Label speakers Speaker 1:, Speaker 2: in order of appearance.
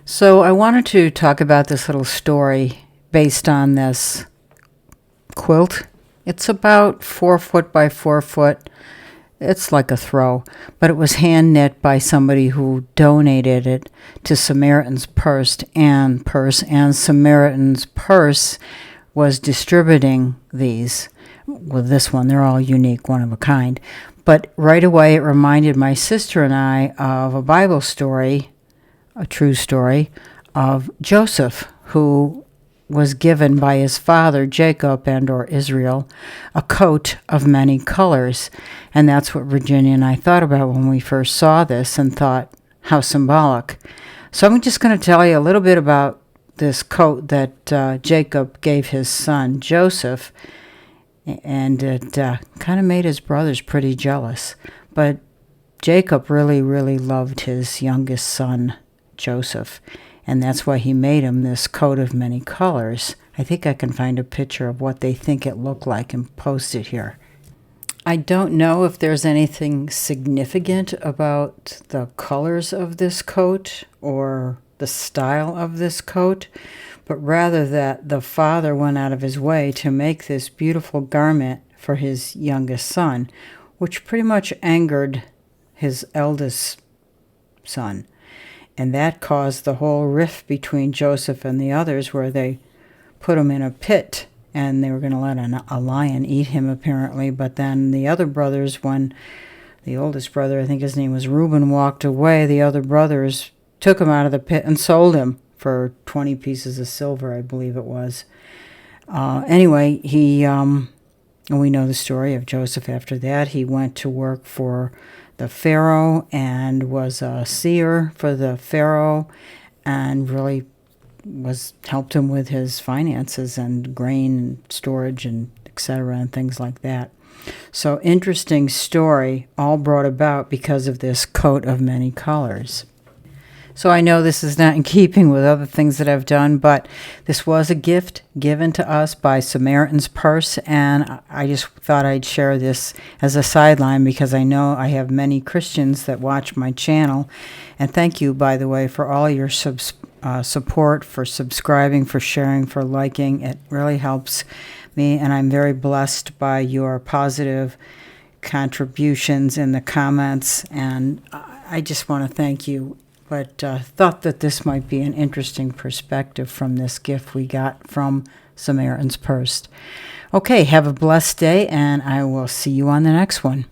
Speaker 1: So I wanted to talk about this little story based on this quilt. It's about 4 foot by 4 foot. It's like a throw, but it was hand knit by somebody who donated it to Samaritan's and Samaritan's Purse was distributing these. With this one, they're all unique, one of a kind. But right away, it reminded my sister and I of a Bible story, a true story, of Joseph, who was given by his father, Jacob or Israel, a coat of many colors. And that's what Virginia and I thought about when we first saw this and thought, how symbolic. So I'm just going to tell you a little bit about this coat that Jacob gave his son, Joseph, and it kind of made his brothers pretty jealous. But Jacob really, really loved his youngest son, Joseph, and that's why he made him this coat of many colors. I think I can find a picture of what they think it looked like and post it here. I don't know if there's anything significant about the colors of this coat or the style of this coat, but rather that the father went out of his way to make this beautiful garment for his youngest son, which pretty much angered his eldest son. And that caused the whole rift between Joseph and the others, where they put him in a pit and they were going to let a lion eat him, apparently. But then the other brothers, when the oldest brother, I think his name was Reuben, walked away, the other brothers took him out of the pit and sold him for 20 pieces of silver, I believe it was. Anyway, and we know the story of Joseph after that. He went to work for the Pharaoh and was a seer for the Pharaoh, and really helped him with his finances and grain and storage and etc. and things like that. So interesting story, all brought about because of this coat of many colors. So I know this is not in keeping with other things that I've done, but this was a gift given to us by Samaritan's Purse, and I just thought I'd share this as a sideline because I know I have many Christians that watch my channel. And thank you, by the way, for all your support, for subscribing, for sharing, for liking. It really helps me, and I'm very blessed by your positive contributions in the comments, and I just want to thank you. But thought that this might be an interesting perspective from this gift we got from Samaritan's Purse. Okay, have a blessed day, and I will see you on the next one.